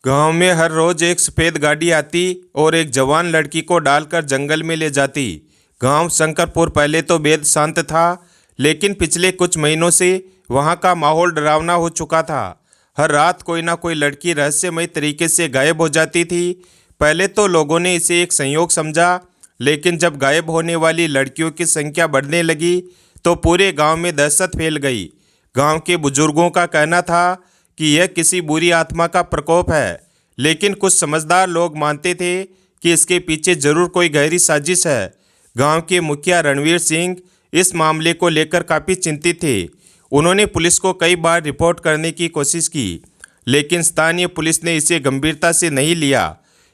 गांव में हर रोज एक सफेद गाड़ी आती और एक जवान लड़की को डालकर जंगल में ले जाती। गांव शंकरपुर पहले तो बेहद शांत था, लेकिन पिछले कुछ महीनों से वहां का माहौल डरावना हो चुका था। हर रात कोई ना कोई लड़की रहस्यमय तरीके से गायब हो जाती थी। पहले तो लोगों ने इसे एक संयोग समझा, लेकिन जब गायब होने वाली लड़कियों की संख्या बढ़ने लगी तो पूरे गांव में दहशत फैल गई। गांव के बुजुर्गों का कहना था कि यह किसी बुरी आत्मा का प्रकोप है, लेकिन कुछ समझदार लोग मानते थे कि इसके पीछे जरूर कोई गहरी साजिश है। गांव के मुखिया रणवीर सिंह इस मामले को लेकर काफ़ी चिंतित थे। उन्होंने पुलिस को कई बार रिपोर्ट करने की कोशिश की, लेकिन स्थानीय पुलिस ने इसे गंभीरता से नहीं लिया।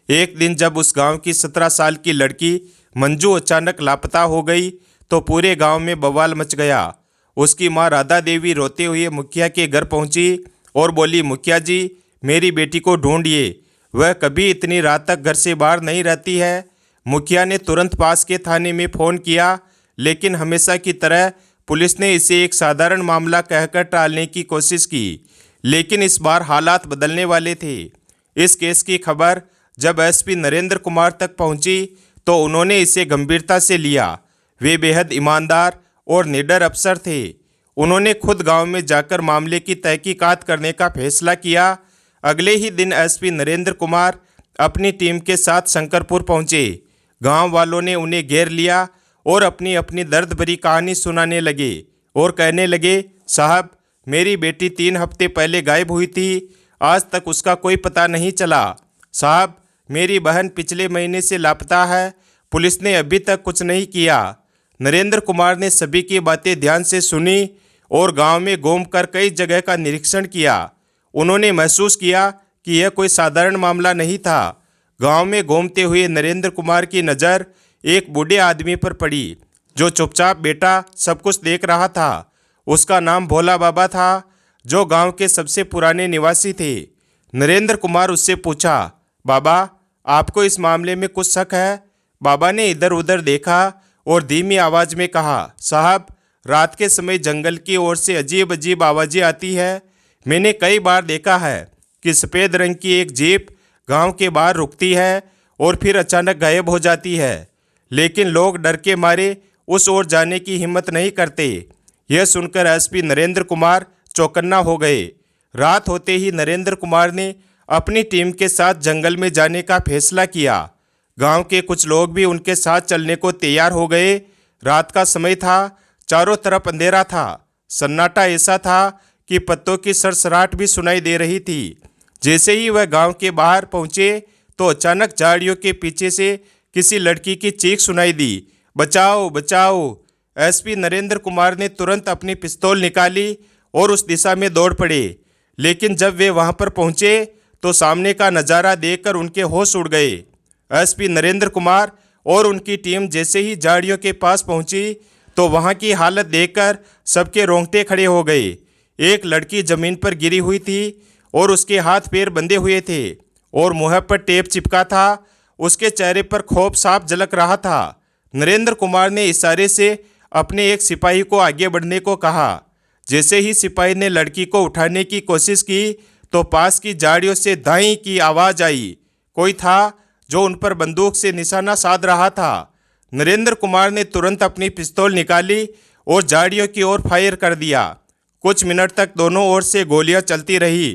एक दिन जब उस गांव की 17 साल की लड़की मंजू अचानक लापता हो गई तो पूरे गांव में बवाल मच गया। उसकी मां राधा देवी रोते हुए मुखिया के घर पहुंची और बोली, मुखिया जी, मेरी बेटी को ढूंढिए, वह कभी इतनी रात तक घर से बाहर नहीं रहती है। मुखिया ने तुरंत पास के थाने में फ़ोन किया, लेकिन हमेशा की तरह पुलिस ने इसे एक साधारण मामला कहकर टालने की कोशिश की। लेकिन इस बार हालात बदलने वाले थे। इस केस की खबर जब एसपी नरेंद्र कुमार तक पहुंची तो उन्होंने इसे गंभीरता से लिया। वे बेहद ईमानदार और निडर अफसर थे। उन्होंने खुद गांव में जाकर मामले की तहकीकात करने का फैसला किया। अगले ही दिन एसपी नरेंद्र कुमार अपनी टीम के साथ शंकरपुर पहुंचे। गांव वालों ने उन्हें घेर लिया और अपनी अपनी दर्द भरी कहानी सुनाने लगे और कहने लगे, साहब, मेरी बेटी 3 हफ्ते पहले गायब हुई थी, आज तक उसका कोई पता नहीं चला। साहब, मेरी बहन पिछले महीने से लापता है, पुलिस ने अभी तक कुछ नहीं किया। नरेंद्र कुमार ने सभी की बातें ध्यान से सुनी और गांव में घूमकर कई जगह का निरीक्षण किया। उन्होंने महसूस किया कि यह कोई साधारण मामला नहीं था। गांव में घूमते हुए नरेंद्र कुमार की नज़र एक बूढ़े आदमी पर पड़ी जो चुपचाप बेटा सब कुछ देख रहा था। उसका नाम भोला बाबा था, जो गांव के सबसे पुराने निवासी थे। नरेंद्र कुमार उससे पूछा, बाबा, आपको इस मामले में कुछ शक है? बाबा ने इधर उधर देखा और धीमी आवाज़ में कहा, साहब, रात के समय जंगल की ओर से अजीब अजीब आवाज़ें आती है। मैंने कई बार देखा है कि सफ़ेद रंग की एक जीप गांव के बाहर रुकती है और फिर अचानक गायब हो जाती है, लेकिन लोग डर के मारे उस ओर जाने की हिम्मत नहीं करते। यह सुनकर एसपी नरेंद्र कुमार चौकन्ना हो गए। रात होते ही नरेंद्र कुमार ने अपनी टीम के साथ जंगल में जाने का फैसला किया। गांव के कुछ लोग भी उनके साथ चलने को तैयार हो गए। रात का समय था, चारों तरफ अंधेरा था। सन्नाटा ऐसा था कि पत्तों की सरसराहट भी सुनाई दे रही थी। जैसे ही वह गांव के बाहर पहुंचे तो अचानक झाड़ियों के पीछे से किसी लड़की की चीख सुनाई दी, बचाओ बचाओ। एसपी नरेंद्र कुमार ने तुरंत अपनी पिस्तौल निकाली और उस दिशा में दौड़ पड़े। लेकिन जब वे वहां पर पहुंचे तो सामने का नज़ारा देखकर उनके होश उड़ गए। एसपी नरेंद्र कुमार और उनकी टीम जैसे ही झाड़ियों के पास पहुंची तो वहां की हालत देखकर सबके रोंगटे खड़े हो गए। एक लड़की जमीन पर गिरी हुई थी और उसके हाथ पैर बंधे हुए थे और मुंह पर टेप चिपका था। उसके चेहरे पर खौफ साफ झलक रहा था। नरेंद्र कुमार ने इशारे से अपने एक सिपाही को आगे बढ़ने को कहा। जैसे ही सिपाही ने लड़की को उठाने की कोशिश की तो पास की झाड़ियों से धाई की आवाज़ आई। कोई था जो उन पर बंदूक से निशाना साध रहा था। नरेंद्र कुमार ने तुरंत अपनी पिस्तौल निकाली और झाड़ियों की ओर फायर कर दिया। कुछ मिनट तक दोनों ओर से गोलियां चलती रही।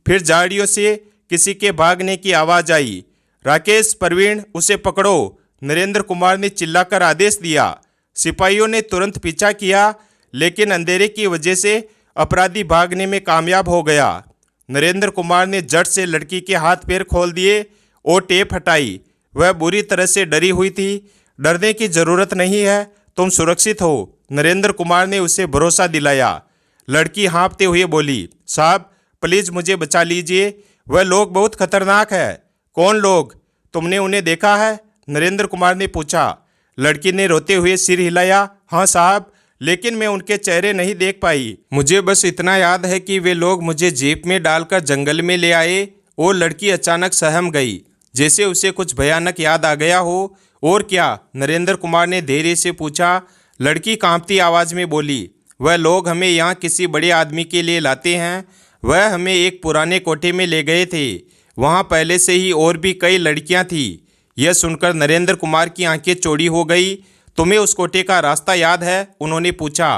फिर झाड़ियों से किसी के भागने की आवाज़ आई। राकेश, प्रवीण, उसे पकड़ो, नरेंद्र कुमार ने चिल्लाकर आदेश दिया। सिपाहियों ने तुरंत पीछा किया, लेकिन अंधेरे की वजह से अपराधी भागने में कामयाब हो गया। नरेंद्र कुमार ने झट से लड़की के हाथ पैर खोल दिए और टेप हटाई। वह बुरी तरह से डरी हुई थी। डरने की ज़रूरत नहीं है, तुम सुरक्षित हो, नरेंद्र कुमार ने उसे भरोसा दिलाया। लड़की हाँफते हुए बोली, साहब, प्लीज़ मुझे बचा लीजिए, वह लोग बहुत खतरनाक है। कौन लोग? तुमने उन्हें देखा है? नरेंद्र कुमार ने पूछा। लड़की ने रोते हुए सिर हिलाया, हाँ साहब, लेकिन मैं उनके चेहरे नहीं देख पाई। मुझे बस इतना याद है कि वे लोग मुझे जीप में डालकर जंगल में ले आए। और लड़की अचानक सहम गई, जैसे उसे कुछ भयानक याद आ गया हो। और क्या? नरेंद्र कुमार ने धैर्य से पूछा। लड़की कांपती आवाज़ में बोली, वह लोग हमें यहाँ किसी बड़े आदमी के लिए लाते हैं। वह हमें एक पुराने कोठे में ले गए थे। वहाँ पहले से ही और भी कई लड़कियाँ थीं। यह सुनकर नरेंद्र कुमार की आंखें चौड़ी हो गई। तुम्हें उस कोठे का रास्ता याद है? उन्होंने पूछा।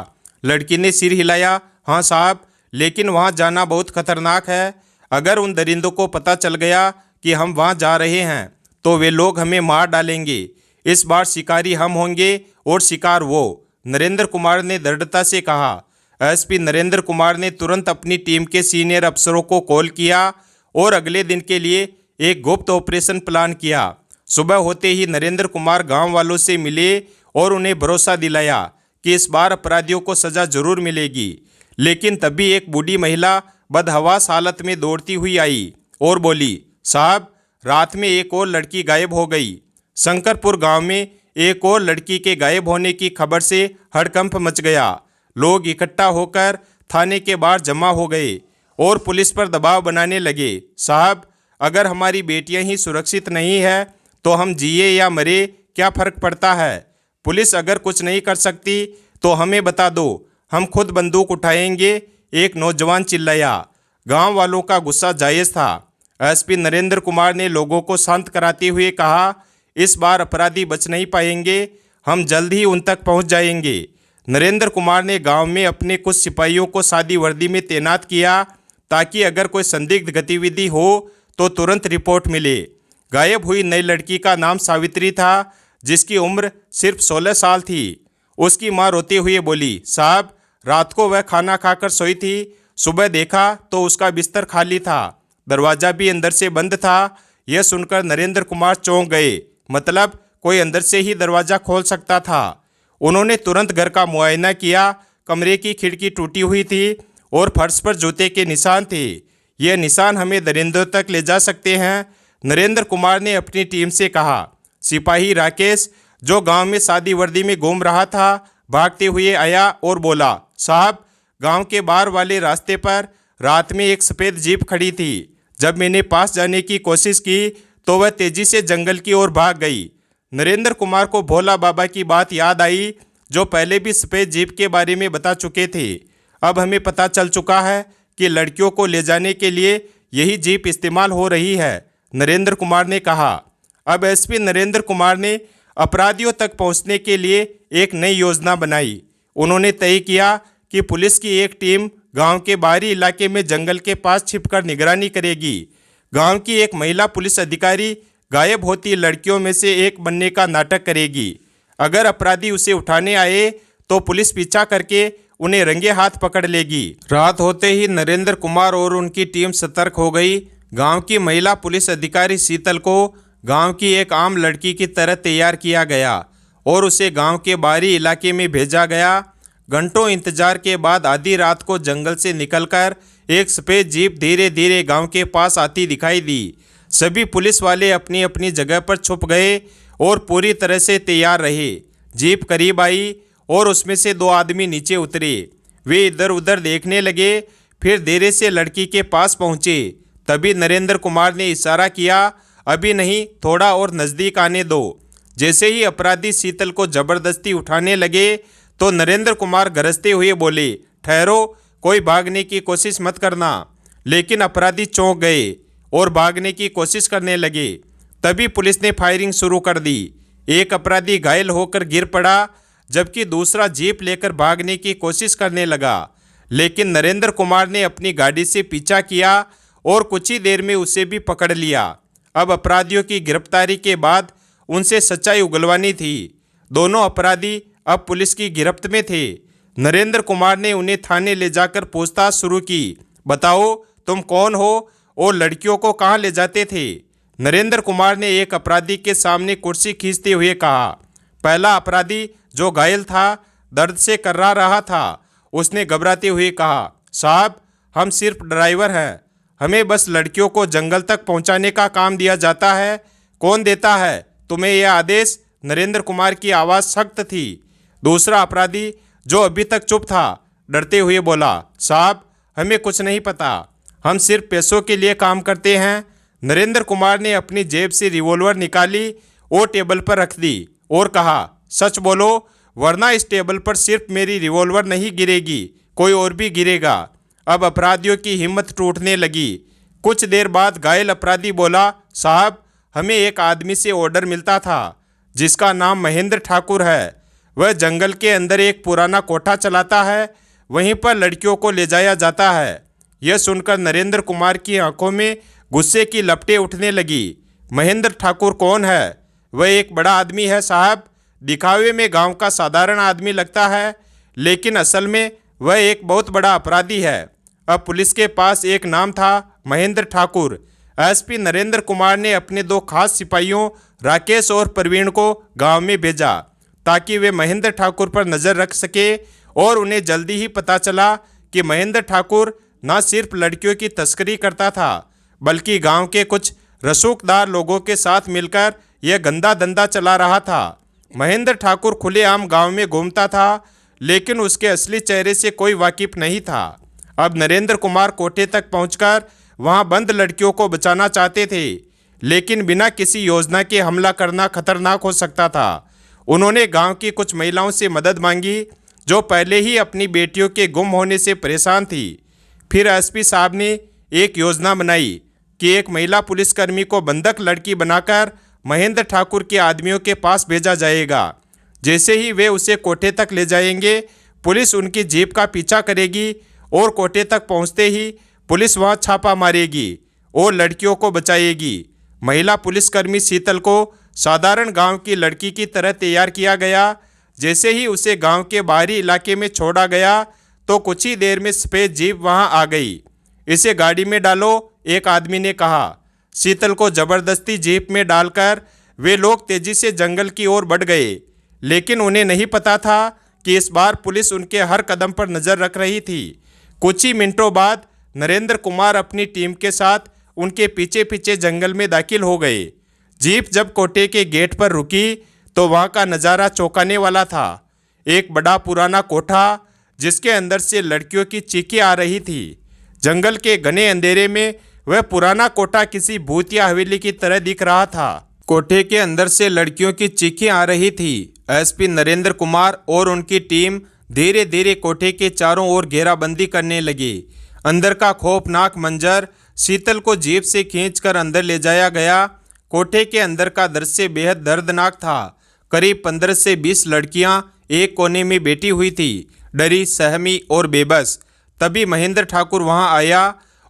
लड़की ने सिर हिलाया। हाँ साहब, लेकिन वहाँ जाना बहुत खतरनाक है। अगर उन दरिंदों को पता चल गया कि हम वहाँ जा रहे हैं तो वे लोग हमें मार डालेंगे। इस बार शिकारी हम होंगे और शिकार वो, नरेंद्र कुमार ने दृढ़ता से कहा। एसपी नरेंद्र कुमार ने तुरंत अपनी टीम के सीनियर अफसरों को कॉल किया और अगले दिन के लिए एक गुप्त ऑपरेशन प्लान किया। सुबह होते ही नरेंद्र कुमार गांव वालों से मिले और उन्हें भरोसा दिलाया कि इस बार अपराधियों को सजा जरूर मिलेगी। लेकिन तभी एक बूढ़ी महिला बदहवास हालत में दौड़ती हुई आई और बोली, साहब, रात में एक और लड़की गायब हो गई। शंकरपुर गांव में एक और लड़की के गायब होने की खबर से हड़कंप मच गया। लोग इकट्ठा होकर थाने के बाहर जमा हो गए और पुलिस पर दबाव बनाने लगे। साहब, अगर हमारी बेटियां ही सुरक्षित नहीं है तो हम जिए या मरे क्या फ़र्क पड़ता है? पुलिस अगर कुछ नहीं कर सकती तो हमें बता दो, हम खुद बंदूक उठाएंगे, एक नौजवान चिल्लाया। गांव वालों का गुस्सा जायज़ था। एसपी नरेंद्र कुमार ने लोगों को शांत कराते हुए कहा, इस बार अपराधी बच नहीं पाएंगे, हम जल्द ही उन तक पहुंच जाएंगे। नरेंद्र कुमार ने गांव में अपने कुछ सिपाहियों को सादी वर्दी में तैनात किया ताकि अगर कोई संदिग्ध गतिविधि हो तो तुरंत रिपोर्ट मिले। गायब हुई नई लड़की का नाम सावित्री था, जिसकी उम्र सिर्फ 16 साल थी। उसकी मां रोते हुए बोली, साहब, रात को वह खाना खाकर सोई थी, सुबह देखा तो उसका बिस्तर खाली था, दरवाज़ा भी अंदर से बंद था। यह सुनकर नरेंद्र कुमार चौंक गए। मतलब कोई अंदर से ही दरवाज़ा खोल सकता था। उन्होंने तुरंत घर का मुआयना किया। कमरे की खिड़की टूटी हुई थी और फर्श पर जूते के निशान थे। ये निशान हमें दरिंदों तक ले जा सकते हैं, नरेंद्र कुमार ने अपनी टीम से कहा। सिपाही राकेश, जो गांव में सादी वर्दी में घूम रहा था, भागते हुए आया और बोला, साहब, गांव के बाहर वाले रास्ते पर रात में एक सफ़ेद जीप खड़ी थी। जब मैंने पास जाने की कोशिश की तो वह तेजी से जंगल की ओर भाग गई। नरेंद्र कुमार को भोला बाबा की बात याद आई, जो पहले भी सफ़ेद जीप के बारे में बता चुके थे। अब हमें पता चल चुका है कि लड़कियों को ले जाने के लिए यही जीप इस्तेमाल हो रही है, नरेंद्र कुमार ने कहा। अब एसपी नरेंद्र कुमार ने अपराधियों तक पहुंचने के लिए एक नई योजना बनाई। उन्होंने तय किया कि पुलिस की एक टीम गांव के बाहरी इलाके में जंगल के पास छिपकर निगरानी करेगी। गांव की एक महिला पुलिस अधिकारी गायब होती लड़कियों में से एक बनने का नाटक करेगी। अगर अपराधी उसे उठाने आए तो पुलिस पीछा करके उन्हें रंगे हाथ पकड़ लेगी। रात होते ही नरेंद्र कुमार और उनकी टीम सतर्क हो गई। गांव की महिला पुलिस अधिकारी शीतल को गांव की एक आम लड़की की तरह तैयार किया गया और उसे गांव के बाहरी इलाके में भेजा गया। घंटों इंतजार के बाद आधी रात को जंगल से निकलकर एक सफ़ेद जीप धीरे धीरे गांव के पास आती दिखाई दी। सभी पुलिस वाले अपनी अपनी जगह पर छुप गए और पूरी तरह से तैयार रहे। जीप करीब आई और उसमें से दो आदमी नीचे उतरे। वे इधर उधर देखने लगे, फिर धीरे से लड़की के पास पहुंचे। तभी नरेंद्र कुमार ने इशारा किया, अभी नहीं, थोड़ा और नज़दीक आने दो। जैसे ही अपराधी शीतल को ज़बरदस्ती उठाने लगे तो नरेंद्र कुमार गरजते हुए बोले, ठहरो, कोई भागने की कोशिश मत करना। लेकिन अपराधी चौंक गए और भागने की कोशिश करने लगे। तभी पुलिस ने फायरिंग शुरू कर दी। एक अपराधी घायल होकर गिर पड़ा, जबकि दूसरा जीप लेकर भागने की कोशिश करने लगा। लेकिन नरेंद्र कुमार ने अपनी गाड़ी से पीछा किया और कुछ ही देर में उसे भी पकड़ लिया। अब अपराधियों की गिरफ्तारी के बाद उनसे सच्चाई उगलवानी थी। दोनों अपराधी अब पुलिस की गिरफ्त में थे। नरेंद्र कुमार ने उन्हें थाने ले जाकर पूछताछ शुरू की। बताओ, तुम कौन हो और लड़कियों को कहाँ ले जाते थे? नरेंद्र कुमार ने एक अपराधी के सामने कुर्सी खींचते हुए कहा। पहला अपराधी, जो घायल था, दर्द से कर्रा रहा था। उसने घबराते हुए कहा, साहब, हम सिर्फ ड्राइवर हैं, हमें बस लड़कियों को जंगल तक पहुंचाने का काम दिया जाता है। कौन देता है तुम्हें यह आदेश? नरेंद्र कुमार की आवाज़ सख्त थी। दूसरा अपराधी, जो अभी तक चुप था, डरते हुए बोला, साहब, हमें कुछ नहीं पता, हम सिर्फ पैसों के लिए काम करते हैं। नरेंद्र कुमार ने अपनी जेब से रिवॉल्वर निकाली और टेबल पर रख दी और कहा, सच बोलो, वरना इस टेबल पर सिर्फ मेरी रिवॉल्वर नहीं गिरेगी, कोई और भी गिरेगा। अब अपराधियों की हिम्मत टूटने लगी। कुछ देर बाद घायल अपराधी बोला, साहब हमें एक आदमी से ऑर्डर मिलता था जिसका नाम महेंद्र ठाकुर है। वह जंगल के अंदर एक पुराना कोठा चलाता है, वहीं पर लड़कियों को ले जाया जाता है। यह सुनकर नरेंद्र कुमार की आंखों में गुस्से की लपटें उठने लगी। महेंद्र ठाकुर कौन है? वह एक बड़ा आदमी है साहब। दिखावे में गांव का साधारण आदमी लगता है, लेकिन असल में वह एक बहुत बड़ा अपराधी है। अब पुलिस के पास एक नाम था, महेंद्र ठाकुर। एसपी नरेंद्र कुमार ने अपने 2 खास सिपाहियों राकेश और प्रवीण को गांव में भेजा ताकि वे महेंद्र ठाकुर पर नज़र रख सके। और उन्हें जल्दी ही पता चला कि महेंद्र ठाकुर न सिर्फ लड़कियों की तस्करी करता था, बल्कि गांव के कुछ रसूखदार लोगों के साथ मिलकर यह गंदा धंधा चला रहा था। महेंद्र ठाकुर खुलेआम गांव में घूमता था, लेकिन उसके असली चेहरे से कोई वाकिफ नहीं था। अब नरेंद्र कुमार कोठे तक पहुंचकर वहां बंद लड़कियों को बचाना चाहते थे, लेकिन बिना किसी योजना के हमला करना खतरनाक हो सकता था। उन्होंने गांव की कुछ महिलाओं से मदद मांगी जो पहले ही अपनी बेटियों के गुम होने से परेशान थी। फिर एसपी साहब ने एक योजना बनाई कि एक महिला पुलिसकर्मी को बंधक लड़की बनाकर महेंद्र ठाकुर के आदमियों के पास भेजा जाएगा। जैसे ही वे उसे कोठे तक ले जाएंगे, पुलिस उनकी जीप का पीछा करेगी और कोठे तक पहुंचते ही पुलिस वहां छापा मारेगी और लड़कियों को बचाएगी। महिला पुलिसकर्मी शीतल को साधारण गांव की लड़की की तरह तैयार किया गया। जैसे ही उसे गांव के बाहरी इलाके में छोड़ा गया तो कुछ ही देर में सफ़ेद जीप वहां आ गई। इसे गाड़ी में डालो, एक आदमी ने कहा। शीतल को जबरदस्ती जीप में डालकर वे लोग तेजी से जंगल की ओर बढ़ गए, लेकिन उन्हें नहीं पता था कि इस बार पुलिस उनके हर कदम पर नज़र रख रही थी। कुछ ही मिनटों बाद नरेंद्र कुमार अपनी टीम के साथ उनके पीछे पीछे जंगल में दाखिल हो गए। जीप जब कोठे के गेट पर रुकी तो वहाँ का नज़ारा चौंकाने वाला था। एक बड़ा पुराना कोठा जिसके अंदर से लड़कियों की चीखें आ रही थी। जंगल के घने अंधेरे में वह पुराना कोठा किसी भूत या हवेली की तरह दिख रहा था। कोठे के अंदर से लड़कियों की चीखें आ रही थी। एसपी नरेंद्र कुमार और उनकी टीम धीरे धीरे कोठे के चारों ओर घेराबंदी करने लगी। अंदर का खौफनाक मंजर शीतल को जीप से खींचकर अंदर ले जाया गया। कोठे के अंदर का दृश्य बेहद दर्दनाक था। करीब 15 से 20 लड़कियां एक कोने में बैठी हुई थी, डरी, सहमी और बेबस। तभी महेंद्र ठाकुर वहां आया।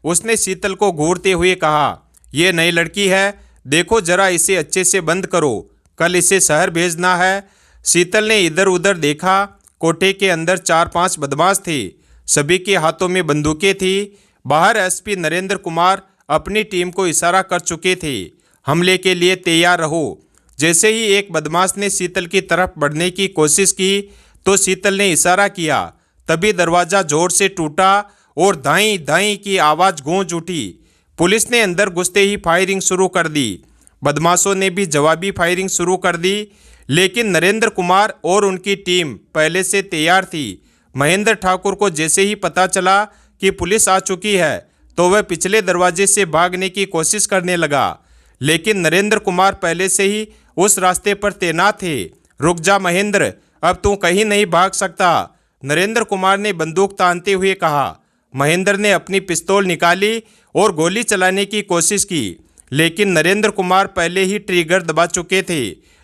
उसने शीतल को घूरते हुए कहा, ये नई लड़की है, देखो जरा इसे अच्छे से बंद करो, कल इसे शहर भेजना है। शीतल ने इधर उधर देखा। कोठे के अंदर 4-5 बदमाश थे, सभी के हाथों में बंदूकें थी। बाहर एसपी नरेंद्र कुमार अपनी टीम को इशारा कर चुके थे, हमले के लिए तैयार रहो। जैसे ही एक बदमाश ने शीतल की तरफ बढ़ने की कोशिश की तो शीतल ने इशारा किया। तभी दरवाज़ा जोर से टूटा और धाई धाई की आवाज़ गूंज उठी। पुलिस ने अंदर घुसते ही फायरिंग शुरू कर दी। बदमाशों ने भी जवाबी फायरिंग शुरू कर दी, लेकिन नरेंद्र कुमार और उनकी टीम पहले से तैयार थी। महेंद्र ठाकुर को जैसे ही पता चला कि पुलिस आ चुकी है तो वह पिछले दरवाजे से भागने की कोशिश करने लगा, लेकिन नरेंद्र कुमार पहले से ही उस रास्ते पर तैनात थे। रुक जा महेंद्र, अब तू कहीं नहीं भाग सकता, नरेंद्र कुमार ने बंदूक तानते हुए कहा। महेंद्र ने अपनी पिस्तौल निकाली और गोली चलाने की कोशिश की, लेकिन नरेंद्र कुमार पहले ही ट्रिगर दबा चुके थे।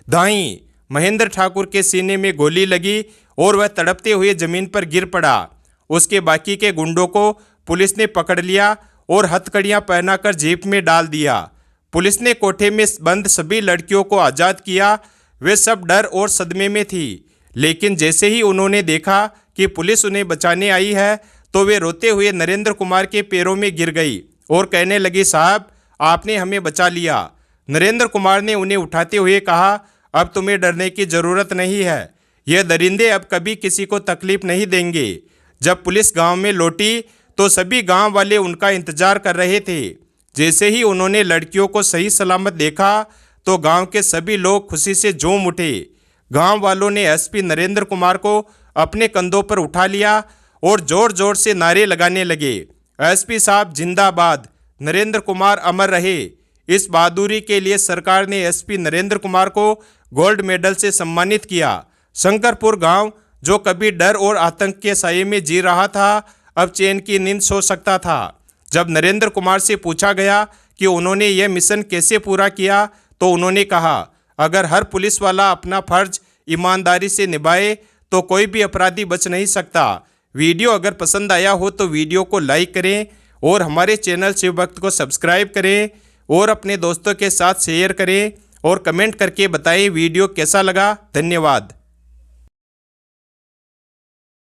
दाईं महेंद्र ठाकुर के सीने में गोली लगी और वह तड़पते हुए जमीन पर गिर पड़ा। उसके बाकी के गुंडों को पुलिस ने पकड़ लिया और हथकड़ियां पहनाकर जीप में डाल दिया। पुलिस ने कोठे में बंद सभी लड़कियों को आज़ाद किया। वे सब डर और सदमे में थी, लेकिन जैसे ही उन्होंने देखा कि पुलिस उन्हें बचाने आई है तो वे रोते हुए नरेंद्र कुमार के पैरों में गिर गई और कहने लगी, साहब आपने हमें बचा लिया। नरेंद्र कुमार ने उन्हें उठाते हुए कहा, अब तुम्हें डरने की ज़रूरत नहीं है, यह दरिंदे अब कभी किसी को तकलीफ नहीं देंगे। जब पुलिस गांव में लौटी तो सभी गांव वाले उनका इंतजार कर रहे थे। जैसे ही उन्होंने लड़कियों को सही सलामत देखा तो गांव के सभी लोग खुशी से झूम उठे। गांव वालों ने एसपी नरेंद्र कुमार को अपने कंधों पर उठा लिया और जोर जोर से नारे लगाने लगे, एसपी साहब जिंदाबाद, नरेंद्र कुमार अमर रहे। इस बहादुरी के लिए सरकार ने एसपी नरेंद्र कुमार को गोल्ड मेडल से सम्मानित किया। शंकरपुर गांव जो कभी डर और आतंक के साये में जी रहा था, अब चैन की नींद सो सकता था। जब नरेंद्र कुमार से पूछा गया कि उन्होंने यह मिशन कैसे पूरा किया तो उन्होंने कहा, अगर हर पुलिस वाला अपना फर्ज ईमानदारी से निभाए तो कोई भी अपराधी बच नहीं सकता। वीडियो अगर पसंद आया हो तो वीडियो को लाइक करें और हमारे चैनल शिवभक्त को सब्सक्राइब करें और अपने दोस्तों के साथ शेयर करें और कमेंट करके बताएं वीडियो कैसा लगा। धन्यवाद।